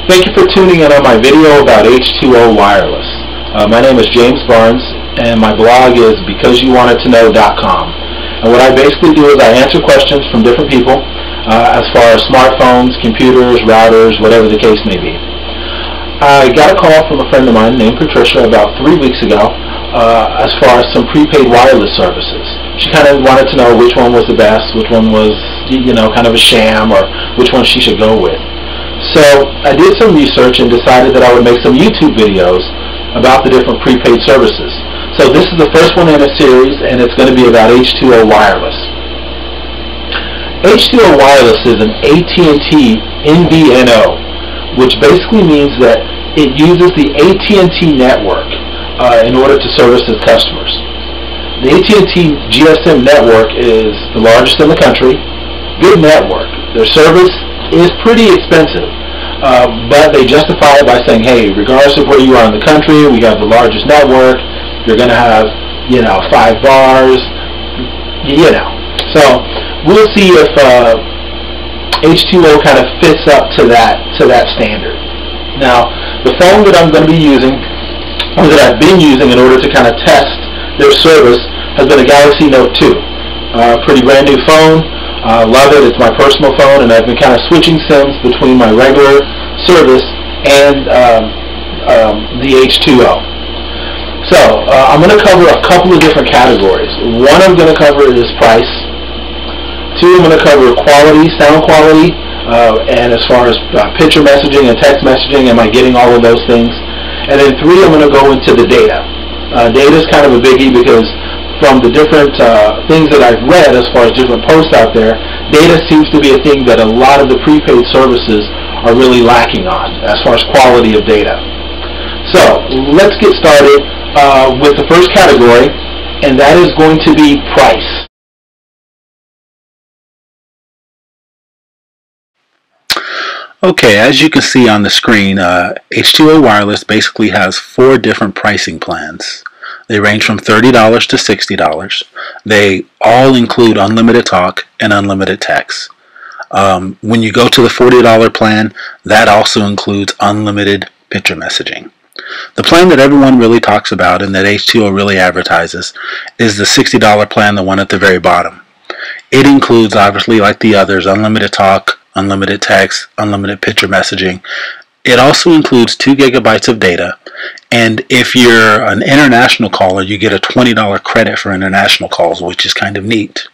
Thank you for tuning in on my video about H2O Wireless. My name is James Barnes, and my blog is BecauseYouWantItToKnow.com. And what I basically do is I answer questions from different people as far as smartphones, computers, routers, whatever the case may be. I got a call from a friend of mine named Patricia about 3 weeks ago as far as some prepaid wireless services. She kind of wanted to know which one was the best, which one was, kind of a sham, or which one she should go with. So I did some research and decided that I would make some YouTube videos about the different prepaid services. So this is the first one in a series, and it's going to be about H2O Wireless. H2O Wireless is an AT&T MVNO, which basically means that it uses the AT&T network in order to service its customers. The AT&T GSM network is the largest in the country. Good network. Their service is pretty expensive, but they justify it by saying, hey, regardless of where you are in the country, we have the largest network. You're going to have, 5 bars, So we'll see if H2O kind of fits up to that standard. Now, the phone that I'm going to be using, or that I've been using in order to kind of test their service, has been a Galaxy Note 2. Pretty brand new phone. Love it. It's my personal phone, and I've been kind of switching SIMs between my regular service and the H2O. So I'm going to cover a couple of different categories. One I'm going to cover is price. 2, I'm going to cover quality, sound quality, and as far as picture messaging and text messaging, am I getting all of those things? And then 3, I'm going to go into the data. Data is kind of a biggie because from the different things that I've read as far as different posts out there, data seems to be a thing that a lot of the prepaid services are really lacking on as far as quality of data. So let's get started with the first category, and that is going to be price. Okay, as you can see on the screen, H2O Wireless basically has 4 different pricing plans. They range from $30 to $60. They all include unlimited talk and unlimited text. When you go to the $40 plan, that also includes unlimited picture messaging. The plan that everyone really talks about and that H2O really advertises is the $60 plan, the one at the very bottom. It includes, obviously, like the others, unlimited talk, unlimited text, unlimited picture messaging. It also includes 2 gigabytes of data, and if you're an international caller, you get a $20 credit for international calls, which is kind of neat.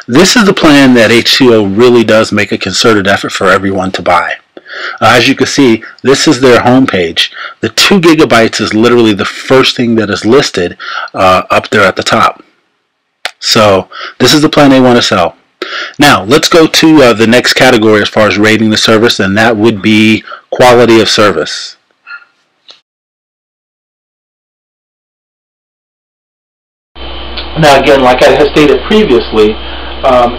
This is the plan that H2O really does make a concerted effort for everyone to buy. As you can see, this is their homepage. The 2 gigabytes is literally the first thing that is listed up there at the top. So this is the plan they want to sell. Now, let's go to the next category as far as rating the service, and that would be quality of service. Now, again, like I had stated previously,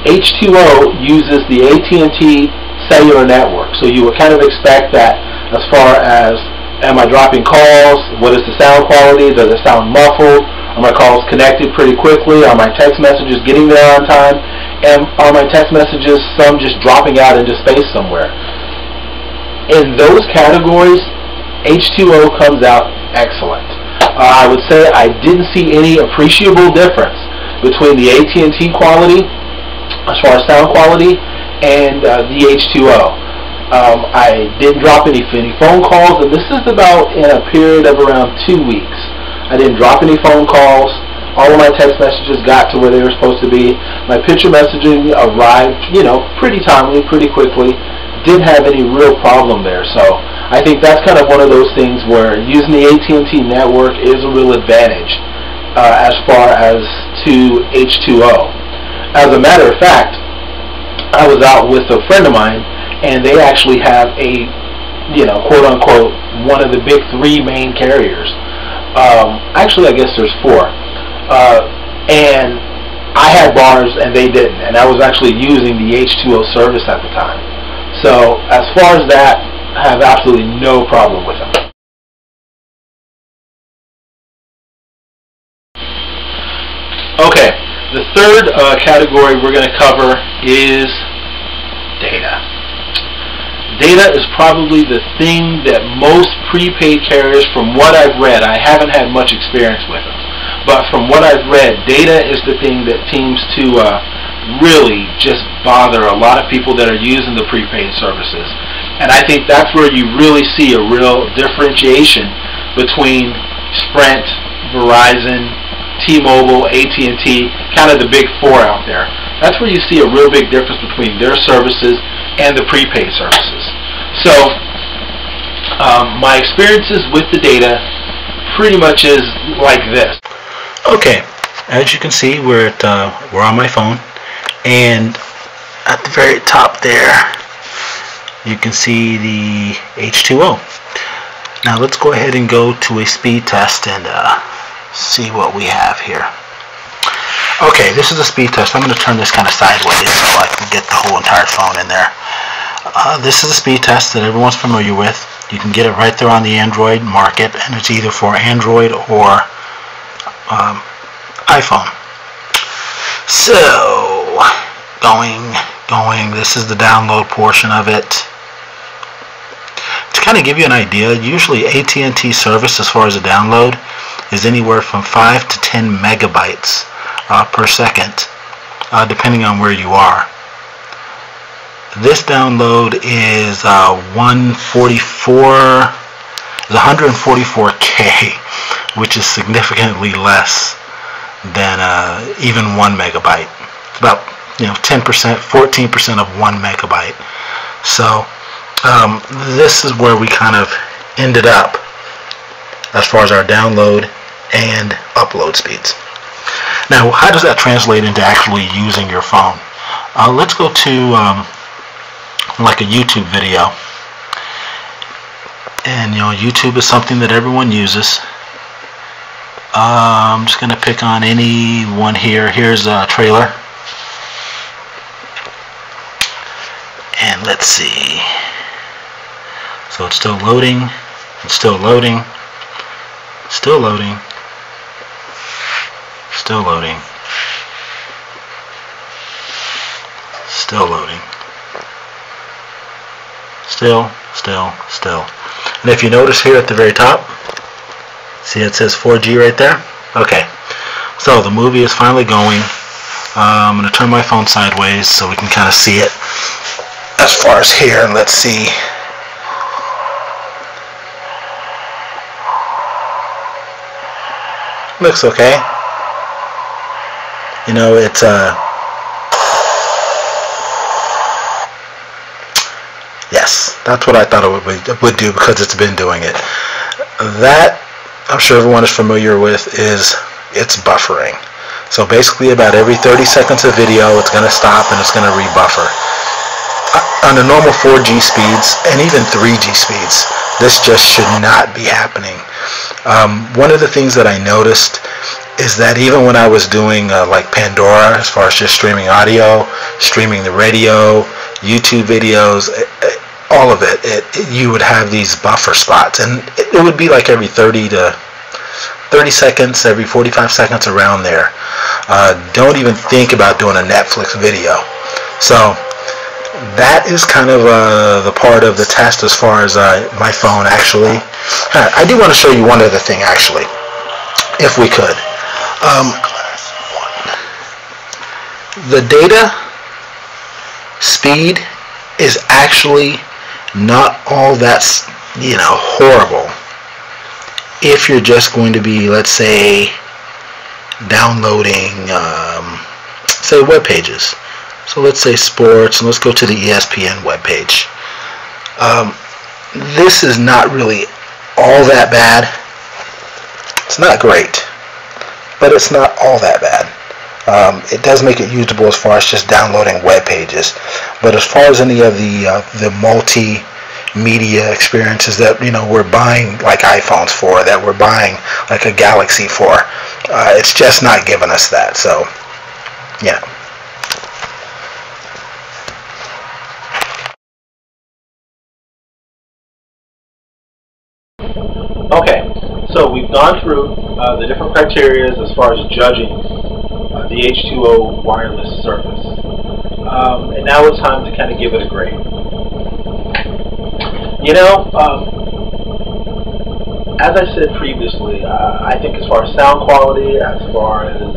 H2O uses the AT&T Cellular network. So you would kind of expect that as far as, am I dropping calls? What is the sound quality? Does it sound muffled? Are my calls connected pretty quickly? Are my text messages getting there on time? And are my text messages, some just dropping out into space somewhere? In those categories, H2O comes out excellent. I would say I didn't see any appreciable difference between the AT&T quality, as far as sound quality, and the H2O. I didn't drop any phone calls, and this is about in a period of around 2 weeks. I didn't drop any phone calls. All of my text messages got to where they were supposed to be. My picture messaging arrived, pretty timely, pretty quickly. Didn't have any real problem there. So I think that's kind of one of those things where using the AT&T network is a real advantage as far as to H2O. As a matter of fact, I was out with a friend of mine, and they actually have a, quote unquote, one of the big 3 main carriers. Actually, I guess there's 4. And I had bars and they didn't, and I was actually using the H2O service at the time. So as far as that, I have absolutely no problem with them. Okay, the third category we're going to cover is data. Data is probably the thing that most prepaid carriers, from what I've read, I haven't had much experience with them, but from what I've read, data is the thing that seems to really just bother a lot of people that are using the prepaid services. And I think that's where you really see a real differentiation between Sprint, Verizon, T-Mobile, AT&T, kind of the big four out there. That's where you see a real big difference between their services and the prepaid services. So my experiences with the data pretty much is like this. Okay, as you can see, we're on my phone, and at the very top there you can see the H2O. Now let's go ahead and go to a speed test and see what we have here. Okay, this is a speed test. I'm going to turn this kind of sideways so I can get the whole entire phone in there. This is a speed test that everyone's familiar with. You can get it right there on the Android market, and it's either for Android or iPhone. So, going, this is the download portion of it. To kind of give you an idea, usually AT&T service as far as a download is anywhere from 5 to 10 megabytes per second, depending on where you are. This download is 144K, which is significantly less than even 1 megabyte. It's about 10%, 14% of 1 megabyte. So this is where we kind of ended up as far as our download and upload speeds. Now, how does that translate into actually using your phone? Let's go to like a YouTube video. And YouTube is something that everyone uses. I'm just going to pick on any one here. Here's a trailer. And let's see. So it's still loading. It's still loading. Still loading. Still loading. Still loading. Still. And if you notice here at the very top, see it says 4G right there? Okay. So the movie is finally going. I'm going to turn my phone sideways so we can kind of see it as far as here. And let's see. Looks okay. It's yes, that's what I thought it would do, because it's been doing it. That, I'm sure everyone is familiar with, is it's buffering. So basically about every 30 seconds of video it's going to stop and it's going to rebuffer. On the normal 4G speeds and even 3G speeds, this just should not be happening. One of the things that I noticed is that even when I was doing like Pandora, as far as just streaming audio, streaming the radio, YouTube videos, all of it, you would have these buffer spots, and it would be like every 30 seconds, every 45 seconds, around there. Don't even think about doing a Netflix video. So that is kind of the part of the test as far as my phone actually. I do want to show you one other thing actually, if we could. The data speed is actually not all that horrible if you're just going to be, let's say, downloading say web pages. So let's say sports, and let's go to the ESPN web page. This is not really all that bad. It's not great, but it's not all that bad. It does make it usable as far as just downloading web pages, but as far as any of the multimedia experiences that we're buying like iPhones for, that we're buying like a Galaxy for, it's just not giving us that. So yeah. Okay, so we've gone through the different criteria as far as judging the H2O wireless service. And now it's time to kind of give it a grade. You know, as I said previously, I think as far as sound quality, as far as,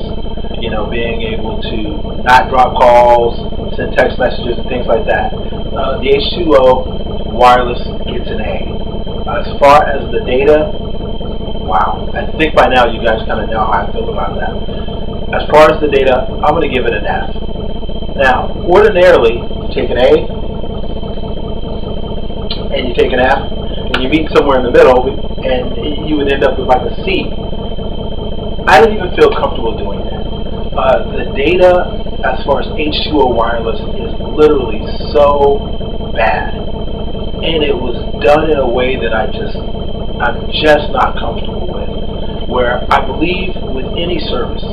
you know, being able to not drop calls, send text messages and things like that, the H2O Wireless gets an A. As far as the data, wow, I think by now you guys kind of know how I feel about that. As far as the data, I'm going to give it an F. Now, ordinarily, you take an A and you take an F, and you meet somewhere in the middle, and you would end up with like a C. I don't even feel comfortable doing that. The data, as far as H2O Wireless, is literally so bad, and it was done in a way that I'm just not comfortable with. Where I believe with any service,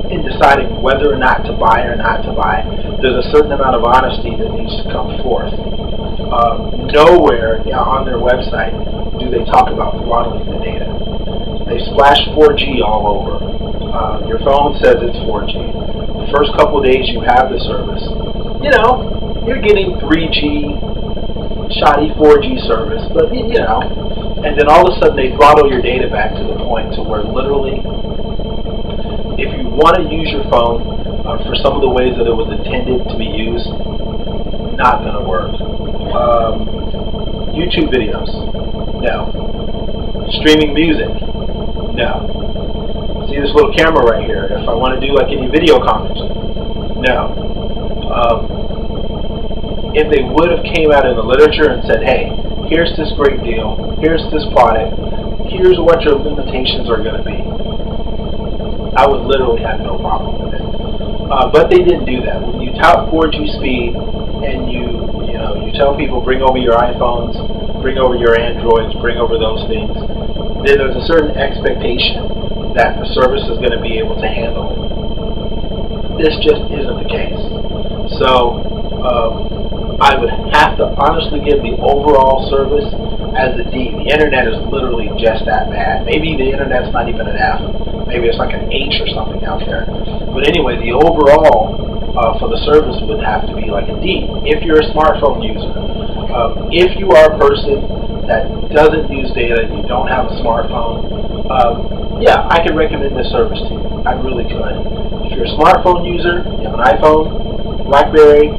in deciding whether or not to buy or not to buy, there's a certain amount of honesty that needs to come forth. Nowhere on their website do they talk about throttling the data. They splash 4G all over. Your phone says it's 4G. The first couple of days you have the service, you know, you're getting 3G, shoddy 4G service, but you know, and then all of a sudden they throttle your data back to the point to where literally, if you want to use your phone for some of the ways that it was intended to be used, not going to work. YouTube videos, no. Streaming music, no. See this little camera right here? If I want to do like any video conferencing, no. If they would have came out in the literature and said, hey, here's this great deal, here's this product, here's what your limitations are going to be, I would literally have no problem with it. But they didn't do that. When you tout 4G speed and you tell people bring over your iPhones, bring over your Androids, bring over those things, then there's a certain expectation that the service is going to be able to handle it. This just isn't the case. So I would have to honestly give the overall service as a D. The internet is literally just that bad. Maybe the internet's not even an F. Maybe it's like an H or something out there. But anyway, the overall for the service would have to be like a D if you're a smartphone user. If you are a person that doesn't use data, you don't have a smartphone, yeah, I could recommend this service to you. I really could. If you're a smartphone user, you have an iPhone, BlackBerry,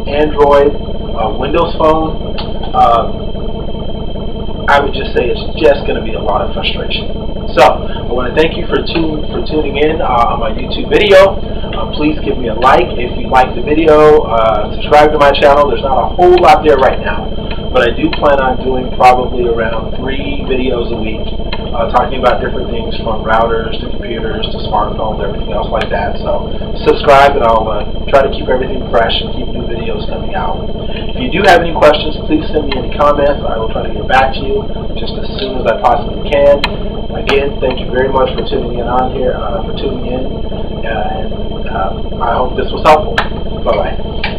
Android, Windows phone, I would just say it's just going to be a lot of frustration. So, I want to thank you for tuning in on my YouTube video. Please give me a like if you like the video. Subscribe to my channel. There's not a whole lot there right now, but I do plan on doing probably around 3 videos a week, talking about different things from routers to computers to smartphones, everything else like that. So, subscribe and I'll try to keep everything fresh and keep new videos coming out. If you do have any questions, please send me any comments. I will try to get back to you just as soon as I possibly can. Again, thank you very much for tuning in on here, and I hope this was helpful. Bye-bye.